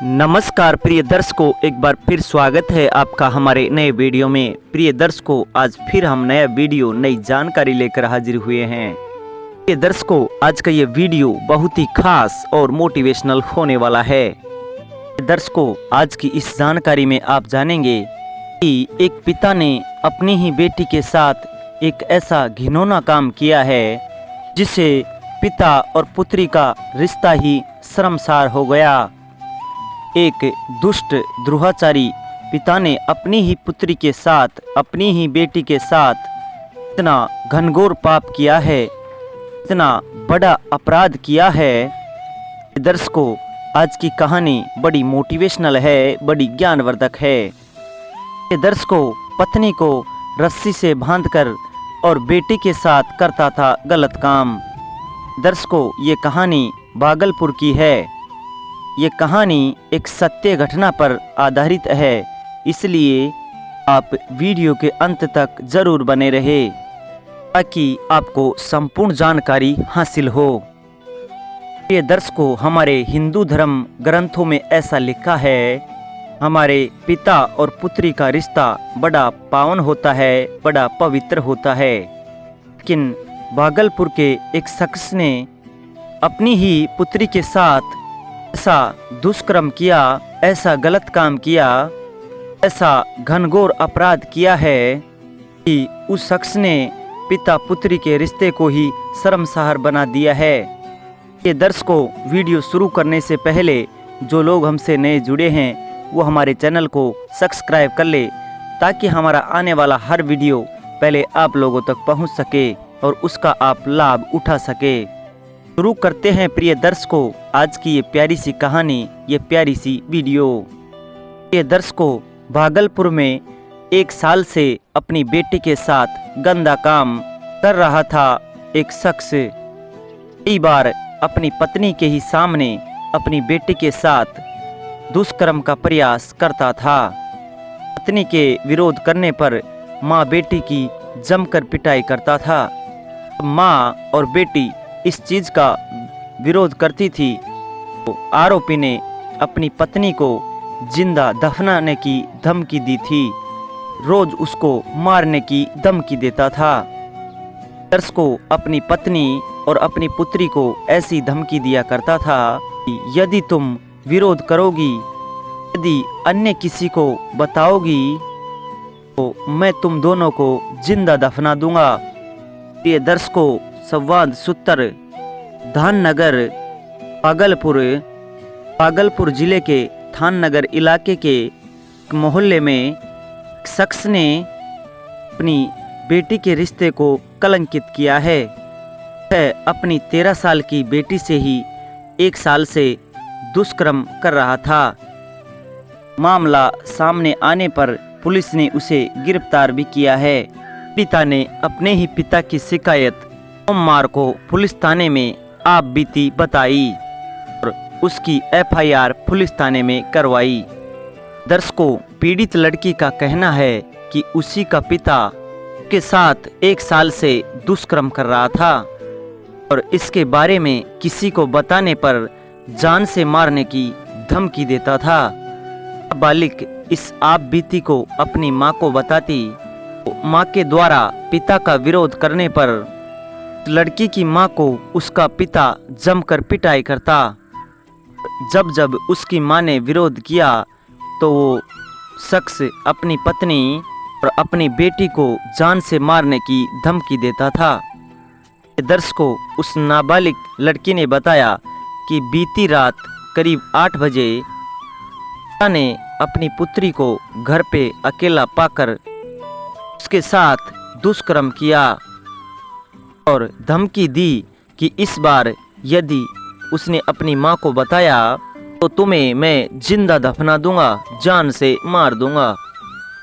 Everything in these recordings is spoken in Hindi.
नमस्कार प्रिय दर्शकों, एक बार फिर स्वागत है आपका हमारे नए वीडियो में। प्रिय दर्शकों, आज फिर हम नया वीडियो नई जानकारी लेकर हाजिर हुए हैं। प्रिय दर्शकों, आज का ये वीडियो बहुत ही खास और मोटिवेशनल होने वाला है। दर्शकों, आज की इस जानकारी में आप जानेंगे कि एक पिता ने अपनी ही बेटी के साथ एक ऐसा घिनौना काम किया है जिससे पिता और पुत्री का रिश्ता ही शर्मसार हो गया। एक दुष्ट द्रोहाचारी पिता ने अपनी ही पुत्री के साथ, अपनी ही बेटी के साथ इतना घनघोर पाप किया है, इतना बड़ा अपराध किया है। दर्शकों, आज की कहानी बड़ी मोटिवेशनल है, बड़ी ज्ञानवर्धक है। दर्शकों, पत्नी को रस्सी से बांधकर और बेटी के साथ करता था गलत काम। दर्शकों, ये कहानी भागलपुर की है। ये कहानी एक सत्य घटना पर आधारित है, इसलिए आप वीडियो के अंत तक जरूर बने रहे ताकि आपको संपूर्ण जानकारी हासिल हो। ये दर्शकों, हमारे हिंदू धर्म ग्रंथों में ऐसा लिखा है, हमारे पिता और पुत्री का रिश्ता बड़ा पावन होता है, बड़ा पवित्र होता है। लेकिन भागलपुर के एक शख्स ने अपनी ही पुत्री के साथ ऐसा दुष्कर्म किया, ऐसा गलत काम किया, ऐसा घनघोर अपराध किया है कि उस शख्स ने पिता पुत्री के रिश्ते को ही शर्मसार बना दिया है। ये दर्शकों, वीडियो शुरू करने से पहले जो लोग हमसे नए जुड़े हैं वो हमारे चैनल को सब्सक्राइब कर ले ताकि हमारा आने वाला हर वीडियो पहले आप लोगों तक पहुंच सके और उसका आप लाभ उठा सके। शुरू करते हैं प्रिय दर्शकों आज की ये प्यारी सी कहानी, ये प्यारी सी वीडियो। प्रिय दर्शकों, भागलपुर में 1 साल से अपनी बेटी के साथ गंदा काम कर रहा था एक शख्स। कई बार अपनी पत्नी के ही सामने अपनी बेटी के साथ दुष्कर्म का प्रयास करता था। पत्नी के विरोध करने पर माँ बेटी की जमकर पिटाई करता था। माँ और बेटी इस चीज़ का विरोध करती थी तो आरोपी ने अपनी पत्नी को जिंदा दफनाने की धमकी दी थी, रोज उसको मारने की धमकी देता था। दर्शकों, अपनी पत्नी और अपनी पुत्री को ऐसी धमकी दिया करता था कि यदि तुम विरोध करोगी, यदि अन्य किसी को बताओगी तो मैं तुम दोनों को जिंदा दफना दूंगा। प्रिय दर्शकों, संवाद सूत्र धाननगर भागलपुर जिले के थाननगर इलाके के एक मोहल्ले में एक शख्स ने अपनी बेटी के रिश्ते को कलंकित किया है। वह अपनी 13 साल की बेटी से ही 1 साल से दुष्कर्म कर रहा था। मामला सामने आने पर पुलिस ने उसे गिरफ्तार भी किया है। पिता ने अपने ही पिता की शिकायत सोमवार को पुलिस थाने में आप बीती बताई और उसकी एफआईआर पुलिस थाने में करवाई। दर्शकों, पीड़ित लड़की का कहना है कि उसी का पिता के साथ 1 साल से दुष्कर्म कर रहा था और इसके बारे में किसी को बताने पर जान से मारने की धमकी देता था। नाबालिग इस आप बीती को अपनी मां को बताती तो मां के द्वारा पिता का विरोध करने पर लड़की की मां को उसका पिता जमकर पिटाई करता। जब उसकी मां ने विरोध किया तो वो शख्स अपनी पत्नी और अपनी बेटी को जान से मारने की धमकी देता था। दर्शकों, उस नाबालिग लड़की ने बताया कि बीती रात करीब 8 बजे पिता ने अपनी पुत्री को घर पे अकेला पाकर उसके साथ दुष्कर्म किया और धमकी दी कि इस बार यदि उसने अपनी मां को बताया तो तुम्हें मैं जिंदा दफना दूंगा, जान से मार दूंगा।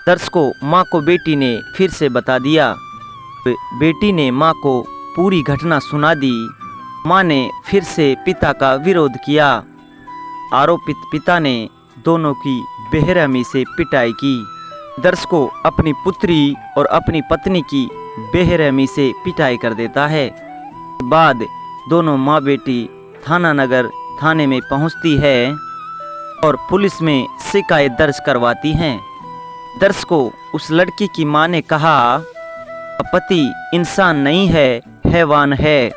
दर्शकों, मां को बेटी ने फिर से बता दिया। बेटी ने मां को पूरी घटना सुना दी। मां ने फिर से पिता का विरोध किया। आरोपित पिता ने दोनों की बेरहमी से पिटाई की। दर्शकों, अपनी पुत्री और अपनी पत्नी की बेरहमी से पिटाई कर देता है। बाद दोनों माँ बेटी थानानगर थाने में पहुंचती है और पुलिस में शिकायत दर्ज करवाती हैं। दर्श को उस लड़की की मां ने कहा, पति इंसान नहीं है, हैवान है।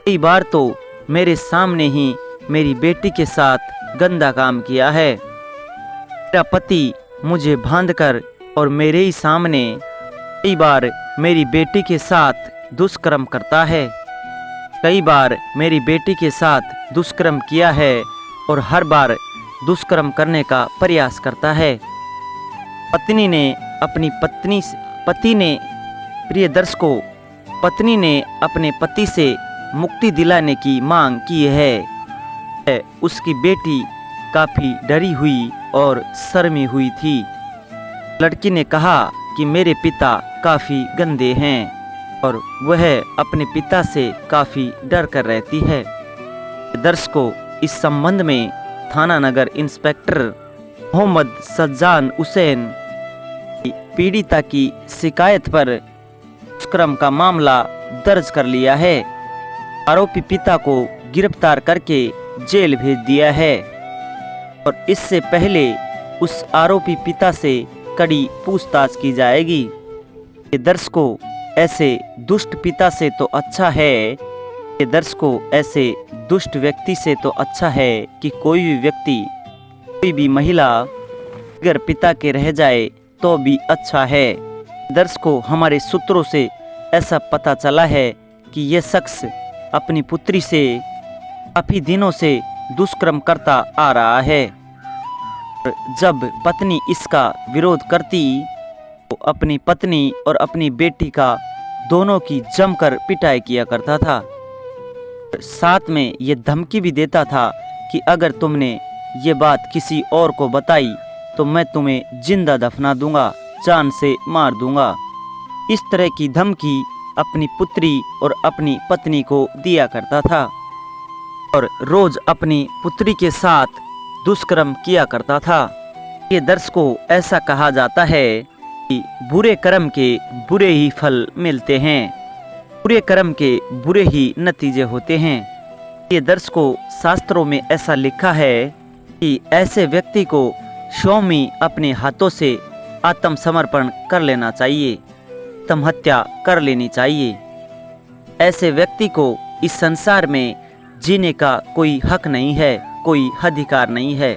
कई बार तो मेरे सामने ही मेरी बेटी के साथ गंदा काम किया है। मेरा पति मुझे बांधकर और मेरे ही सामने कई बार मेरी बेटी के साथ दुष्कर्म करता है। कई बार मेरी बेटी के साथ दुष्कर्म किया है और हर बार दुष्कर्म करने का प्रयास करता है। पत्नी ने प्रिय दर्शकों, पत्नी ने अपने पति से मुक्ति दिलाने की मांग की है। उसकी बेटी काफ़ी डरी हुई और शर्मी हुई थी। लड़की ने कहा कि मेरे पिता काफ़ी गंदे हैं और वह अपने पिता से काफ़ी डर कर रहती है। दर्शकों, इस संबंध में थाना नगर इंस्पेक्टर मोहम्मद सज्जान हुसैन पीड़िता की शिकायत पर दुष्कर्म का मामला दर्ज कर लिया है। आरोपी पिता को गिरफ्तार करके जेल भेज दिया है और इससे पहले उस आरोपी पिता से कड़ी पूछताछ की जाएगी। दर्शकों, ऐसे दुष्ट पिता से तो अच्छा है, दर्शकों ऐसे दुष्ट व्यक्ति से तो अच्छा है कि कोई भी व्यक्ति, कोई भी महिला अगर पिता के रह जाए तो भी अच्छा है। दर्शकों, हमारे सूत्रों से ऐसा पता चला है कि यह शख्स अपनी पुत्री से काफ़ी दिनों से दुष्कर्म करता आ रहा है। जब पत्नी इसका विरोध करती तो अपनी पत्नी और अपनी बेटी का दोनों की जमकर पिटाई किया करता था। साथ में ये धमकी भी देता था कि अगर तुमने ये बात किसी और को बताई तो मैं तुम्हें जिंदा दफना दूंगा, जान से मार दूंगा। इस तरह की धमकी अपनी पुत्री और अपनी पत्नी को दिया करता था और रोज अपनी पुत्री के साथ दुष्कर्म किया करता था। ये दर्शकों, ऐसा कहा जाता है कि बुरे कर्म के बुरे ही फल मिलते हैं, बुरे कर्म के बुरे ही नतीजे होते हैं। ये दर्शकों, शास्त्रों में ऐसा लिखा है कि ऐसे व्यक्ति को स्वामी अपने हाथों से आत्मसमर्पण कर लेना चाहिए, आत्महत्या कर लेनी चाहिए। ऐसे व्यक्ति को इस संसार में जीने का कोई हक नहीं है, कोई अधिकार नहीं है।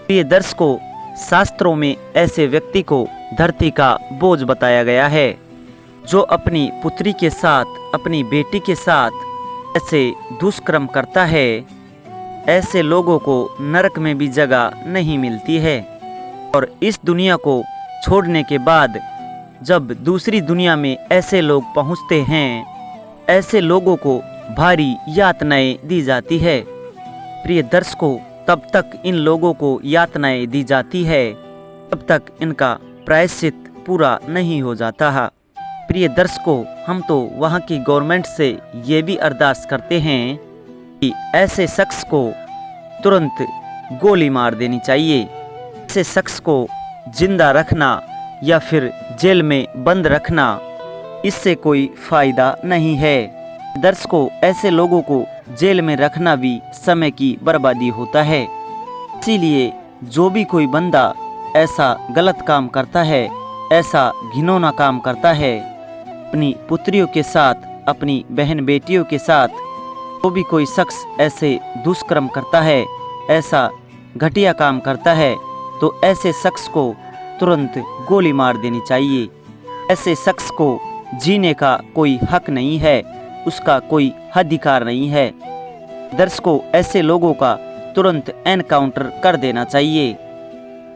प्रिय दर्शकों, शास्त्रों में ऐसे व्यक्ति को धरती का बोझ बताया गया है। जो अपनी पुत्री के साथ, अपनी बेटी के साथ ऐसे दुष्कर्म करता है, ऐसे लोगों को नरक में भी जगह नहीं मिलती है और इस दुनिया को छोड़ने के बाद जब दूसरी दुनिया में ऐसे लोग पहुंचते हैं, ऐसे लोगों को भारी यातनाएं दी जाती है। प्रिय दर्शकों, तब तक इन लोगों को यातनाएं दी जाती है तब तक इनका प्रायश्चित पूरा नहीं हो जाता है। प्रिय दर्शकों, हम तो वहाँ की गवर्नमेंट से ये भी अरदास करते हैं कि ऐसे शख्स को तुरंत गोली मार देनी चाहिए। ऐसे शख्स को जिंदा रखना या फिर जेल में बंद रखना, इससे कोई फायदा नहीं है। दर्शकों, ऐसे लोगों को जेल में रखना भी समय की बर्बादी होता है। इसीलिए जो भी कोई बंदा ऐसा गलत काम करता है, ऐसा घिनौना काम करता है, अपनी पुत्रियों के साथ, अपनी बहन बेटियों के साथ, जो भी कोई शख्स ऐसे दुष्कर्म करता है, ऐसा घटिया काम करता है, तो ऐसे शख्स को तुरंत गोली मार देनी चाहिए। ऐसे शख्स को जीने का कोई हक नहीं है, उसका कोई अधिकार नहीं है। दर्शकों, ऐसे लोगों का तुरंत एनकाउंटर कर देना चाहिए।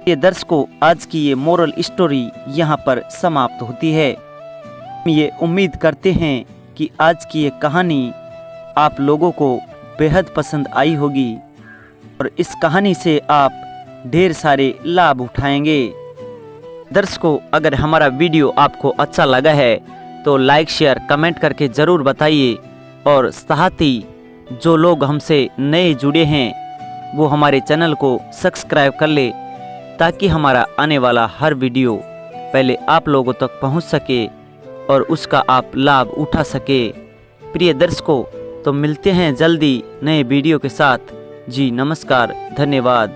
ये दर्शकों, आज की ये मोरल स्टोरी यहाँ पर समाप्त होती है। हम ये उम्मीद करते हैं कि आज की ये कहानी आप लोगों को बेहद पसंद आई होगी और इस कहानी से आप ढेर सारे लाभ उठाएंगे। दर्शकों, अगर हमारा वीडियो आपको अच्छा लगा है तो लाइक, शेयर, कमेंट करके ज़रूर बताइए और साथ ही जो लोग हमसे नए जुड़े हैं वो हमारे चैनल को सब्सक्राइब कर ले ताकि हमारा आने वाला हर वीडियो पहले आप लोगों तक पहुंच सके और उसका आप लाभ उठा सके। प्रिय दर्शकों, तो मिलते हैं जल्दी नए वीडियो के साथ। जी नमस्कार, धन्यवाद।